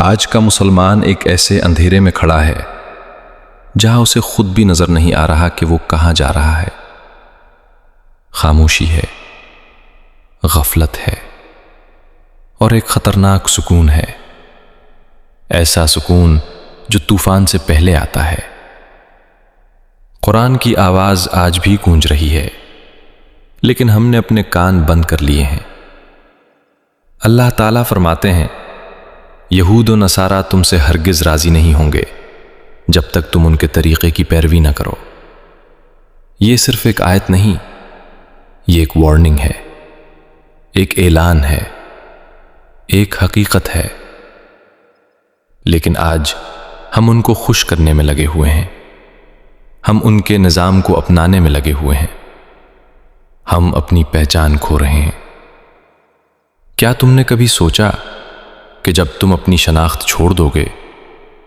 آج کا مسلمان ایک ایسے اندھیرے میں کھڑا ہے جہاں اسے خود بھی نظر نہیں آ رہا کہ وہ کہاں جا رہا ہے۔ خاموشی ہے، غفلت ہے اور ایک خطرناک سکون ہے، ایسا سکون جو طوفان سے پہلے آتا ہے۔ قرآن کی آواز آج بھی گونج رہی ہے، لیکن ہم نے اپنے کان بند کر لیے ہیں۔ اللہ تعالیٰ فرماتے ہیں، یہود و نصارہ تم سے ہرگز راضی نہیں ہوں گے جب تک تم ان کے طریقے کی پیروی نہ کرو۔ یہ صرف ایک آیت نہیں، یہ ایک وارننگ ہے، ایک اعلان ہے، ایک حقیقت ہے۔ لیکن آج ہم ان کو خوش کرنے میں لگے ہوئے ہیں، ہم ان کے نظام کو اپنانے میں لگے ہوئے ہیں، ہم اپنی پہچان کھو رہے ہیں۔ کیا تم نے کبھی سوچا کہ جب تم اپنی شناخت چھوڑ دو گے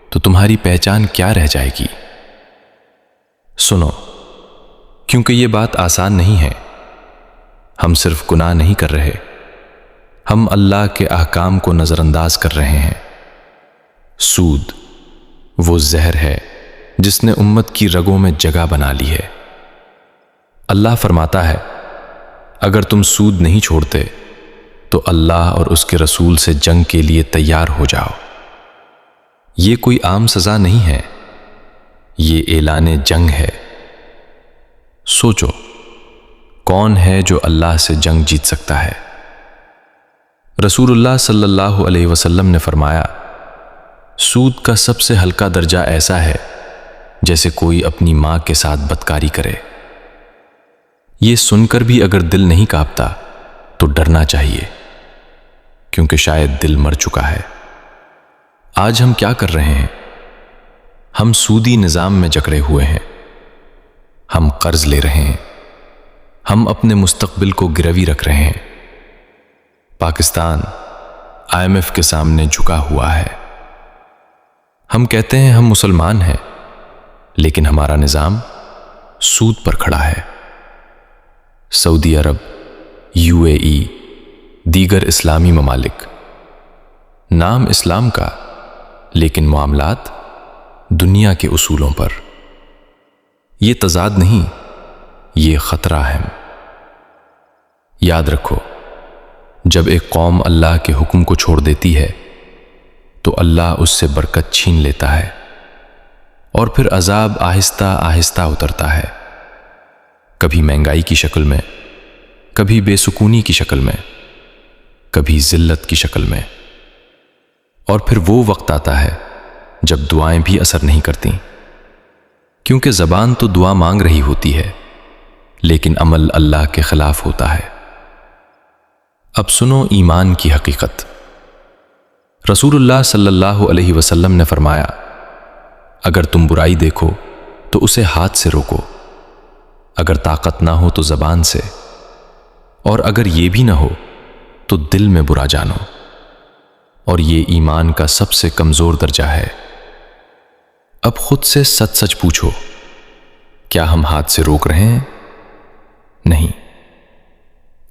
تو تمہاری پہچان کیا رہ جائے گی؟ سنو، کیونکہ یہ بات آسان نہیں ہے۔ ہم صرف گناہ نہیں کر رہے، ہم اللہ کے احکام کو نظر انداز کر رہے ہیں۔ سود وہ زہر ہے جس نے امت کی رگوں میں جگہ بنا لی ہے۔ اللہ فرماتا ہے، اگر تم سود نہیں چھوڑتے تو اللہ اور اس کے رسول سے جنگ کے لیے تیار ہو جاؤ۔ یہ کوئی عام سزا نہیں ہے، یہ اعلان جنگ ہے۔ سوچو، کون ہے جو اللہ سے جنگ جیت سکتا ہے؟ رسول اللہ صلی اللہ علیہ وسلم نے فرمایا، سود کا سب سے ہلکا درجہ ایسا ہے جیسے کوئی اپنی ماں کے ساتھ بدکاری کرے۔ یہ سن کر بھی اگر دل نہیں کانپتا تو ڈرنا چاہیے، کیونکہ شاید دل مر چکا ہے۔ آج ہم کیا کر رہے ہیں؟ ہم سودی نظام میں جکڑے ہوئے ہیں، ہم قرض لے رہے ہیں، ہم اپنے مستقبل کو گروی رکھ رہے ہیں۔ پاکستان IMF کے سامنے جھکا ہوا ہے۔ ہم کہتے ہیں ہم مسلمان ہیں، لیکن ہمارا نظام سود پر کھڑا ہے۔ سعودی عرب، UAE، دیگر اسلامی ممالک، نام اسلام کا لیکن معاملات دنیا کے اصولوں پر۔ یہ تضاد نہیں، یہ خطرہ ہے۔ یاد رکھو، جب ایک قوم اللہ کے حکم کو چھوڑ دیتی ہے تو اللہ اس سے برکت چھین لیتا ہے، اور پھر عذاب آہستہ آہستہ اترتا ہے، کبھی مہنگائی کی شکل میں، کبھی بے سکونی کی شکل میں، کبھی ذلت کی شکل میں۔ اور پھر وہ وقت آتا ہے جب دعائیں بھی اثر نہیں کرتیں، کیونکہ زبان تو دعا مانگ رہی ہوتی ہے، لیکن عمل اللہ کے خلاف ہوتا ہے۔ اب سنو ایمان کی حقیقت۔ رسول اللہ صلی اللہ علیہ وسلم نے فرمایا، اگر تم برائی دیکھو تو اسے ہاتھ سے روکو، اگر طاقت نہ ہو تو زبان سے، اور اگر یہ بھی نہ ہو تو دل میں برا جانو، اور یہ ایمان کا سب سے کمزور درجہ ہے۔ اب خود سے سچ سچ پوچھو، کیا ہم ہاتھ سے روک رہے ہیں؟ نہیں۔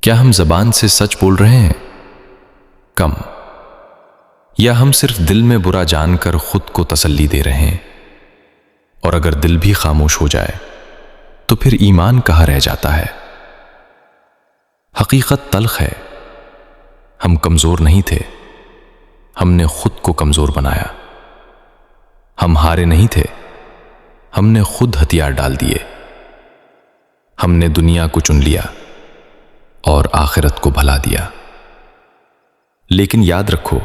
کیا ہم زبان سے سچ بول رہے ہیں؟ کم۔ یا ہم صرف دل میں برا جان کر خود کو تسلی دے رہے ہیں؟ اور اگر دل بھی خاموش ہو جائے تو پھر ایمان کہاں رہ جاتا ہے؟ حقیقت تلخ ہے، ہم کمزور نہیں تھے، ہم نے خود کو کمزور بنایا۔ ہم ہارے نہیں تھے، ہم نے خود ہتھیار ڈال دیے۔ ہم نے دنیا کو چن لیا اور آخرت کو بھلا دیا۔ لیکن یاد رکھو،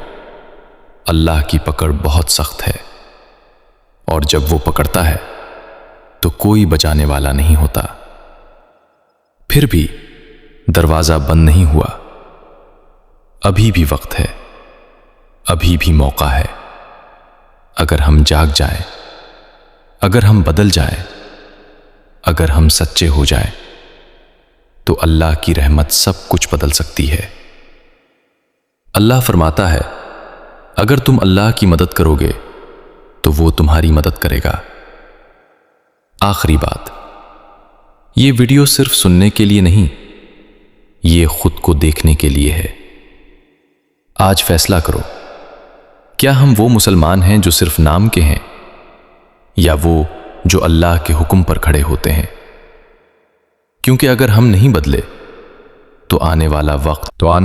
اللہ کی پکڑ بہت سخت ہے، اور جب وہ پکڑتا ہے تو کوئی بچانے والا نہیں ہوتا۔ پھر بھی دروازہ بند نہیں ہوا، ابھی بھی وقت ہے، ابھی بھی موقع ہے۔ اگر ہم جاگ جائیں، اگر ہم بدل جائیں، اگر ہم سچے ہو جائیں تو اللہ کی رحمت سب کچھ بدل سکتی ہے۔ اللہ فرماتا ہے، اگر تم اللہ کی مدد کرو گے تو وہ تمہاری مدد کرے گا۔ آخری بات، یہ ویڈیو صرف سننے کے لیے نہیں، یہ خود کو دیکھنے کے لیے ہے۔ آج فیصلہ کرو، کیا ہم وہ مسلمان ہیں جو صرف نام کے ہیں، یا وہ جو اللہ کے حکم پر کھڑے ہوتے ہیں؟ کیونکہ اگر ہم نہیں بدلے تو آنے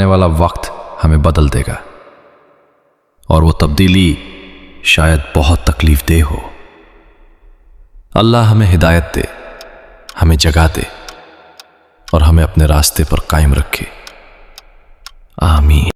والا وقت ہمیں بدل دے گا، اور وہ تبدیلی شاید بہت تکلیف دہ ہو۔ اللہ ہمیں ہدایت دے، ہمیں جگہ دے، اور ہمیں اپنے راستے پر قائم رکھے۔ آمین۔